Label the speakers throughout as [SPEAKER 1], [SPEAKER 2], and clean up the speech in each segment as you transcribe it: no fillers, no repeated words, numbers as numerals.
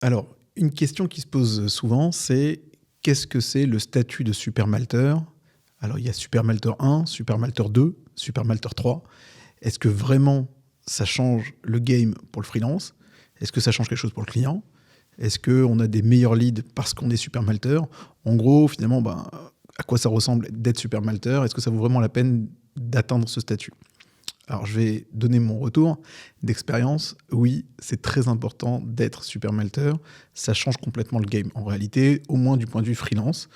[SPEAKER 1] Alors, une question qui se pose souvent, c'est qu'est-ce que c'est le statut de supermalteur? Alors, il y a supermalteur 1, supermalteur 2, supermalteur 3. Est-ce que vraiment ça change le game pour le freelance? Est-ce que ça change quelque chose pour le client? Est-ce qu'on a des meilleurs leads parce qu'on est supermalteur? En gros, finalement, à quoi ça ressemble d'être supermalteur? Est-ce que ça vaut vraiment la peine d'atteindre ce statut? Alors, je vais donner mon retour d'expérience. Oui, c'est très important d'être supermalteur. Ça change complètement le game. En réalité, au moins du point de vue freelance.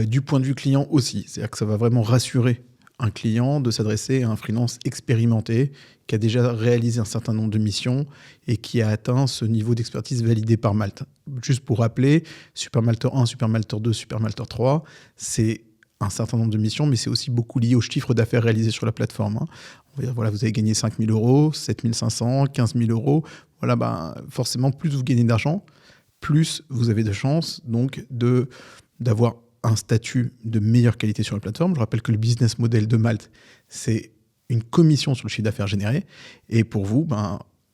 [SPEAKER 1] Du point de vue client aussi. C'est-à-dire que ça va vraiment rassurer un client de s'adresser à un freelance expérimenté qui a déjà réalisé un certain nombre de missions et qui a atteint ce niveau d'expertise validé par Malte. Juste pour rappeler, supermalteur 1, supermalteur 2, supermalteur 3, c'est un certain nombre de missions, mais c'est aussi beaucoup lié au chiffre d'affaires réalisé sur la plateforme. On va dire, voilà, vous avez gagné 5 000 euros, 7 500, 15 000 euros. Voilà, forcément, plus vous gagnez d'argent, plus vous avez de chances donc d'avoir un statut de meilleure qualité sur la plateforme. Je rappelle que le business model de Malte, c'est une commission sur le chiffre d'affaires généré. Et pour vous,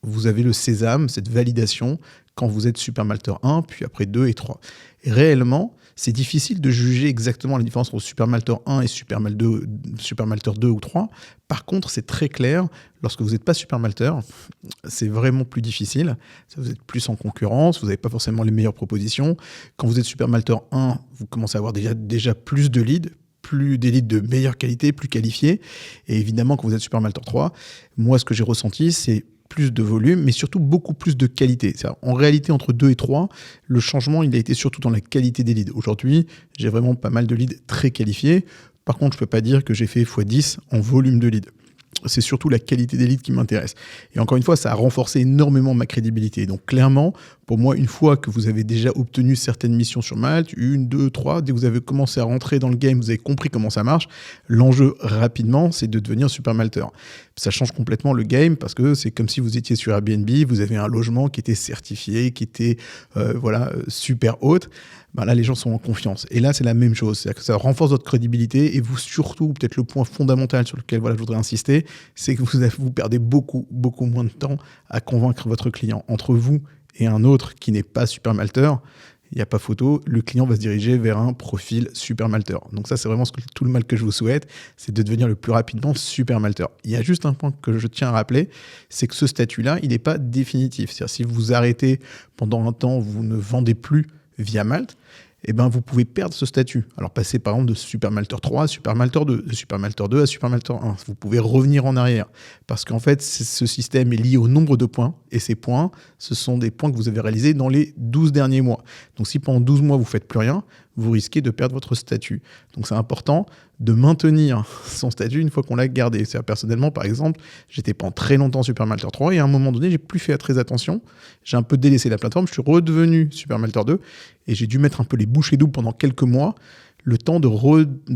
[SPEAKER 1] vous avez le sésame, cette validation, quand vous êtes supermalteur 1, puis après 2 et 3. Et réellement, c'est difficile de juger exactement la différence entre supermalteur 1 et supermalteur 2 ou 3. Par contre, c'est très clair, lorsque vous n'êtes pas supermalteur, c'est vraiment plus difficile. Vous êtes plus en concurrence, vous n'avez pas forcément les meilleures propositions. Quand vous êtes supermalteur 1, vous commencez à avoir déjà plus de leads, plus des leads de meilleure qualité, plus qualifiés. Et évidemment, quand vous êtes supermalteur 3, moi, ce que j'ai ressenti, c'est plus de volume, mais surtout beaucoup plus de qualité. En réalité, entre 2 et 3, le changement, il a été surtout dans la qualité des leads. Aujourd'hui, j'ai vraiment pas mal de leads très qualifiés. Par contre, je ne peux pas dire que j'ai fait x10 en volume de leads. C'est surtout la qualité des leads qui m'intéresse. Et encore une fois, ça a renforcé énormément ma crédibilité. Donc clairement, pour moi, une fois que vous avez déjà obtenu certaines missions sur Malte, 1, 2, 3, dès que vous avez commencé à rentrer dans le game, vous avez compris comment ça marche, l'enjeu rapidement, c'est de devenir supermalteur. Ça change complètement le game parce que c'est comme si vous étiez sur Airbnb, vous avez un logement qui était certifié, qui était super haute. Là, les gens sont en confiance. Et là, c'est la même chose. C'est-à-dire que ça renforce votre crédibilité et vous, surtout, peut-être le point fondamental sur lequel je voudrais insister, c'est que vous perdez beaucoup, beaucoup moins de temps à convaincre votre client. Entre vous et un autre qui n'est pas supermalteur, il n'y a pas photo, le client va se diriger vers un profil supermalteur. Donc ça, c'est vraiment tout le mal que je vous souhaite, c'est de devenir le plus rapidement supermalteur. Il y a juste un point que je tiens à rappeler, c'est que ce statut-là, il n'est pas définitif. C'est-à-dire si vous arrêtez pendant un temps, vous ne vendez plus via Malte, vous pouvez perdre ce statut. Alors passer par exemple de supermalteur 3 à supermalteur 2, de supermalteur 2 à supermalteur 1. Vous pouvez revenir en arrière. Parce qu'en fait, ce système est lié au nombre de points. Et ces points, ce sont des points que vous avez réalisés dans les 12 derniers mois. Donc si pendant 12 mois, vous ne faites plus rien, vous risquez de perdre votre statut. Donc c'est important de maintenir son statut une fois qu'on l'a gardé. Personnellement, par exemple, j'étais pendant très longtemps supermalteur 3 et à un moment donné, j'ai plus fait très attention. J'ai un peu délaissé la plateforme, je suis redevenu supermalteur 2 et j'ai dû mettre un peu les bouchées doubles pendant quelques mois, le temps de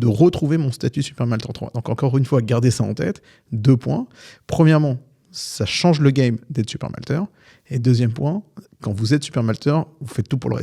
[SPEAKER 1] retrouver mon statut supermalteur 3. Donc encore une fois, gardez ça en tête. 2 points. Premièrement, ça change le game d'être supermalteur. Et deuxième point, quand vous êtes supermalteur, vous faites tout pour le reste.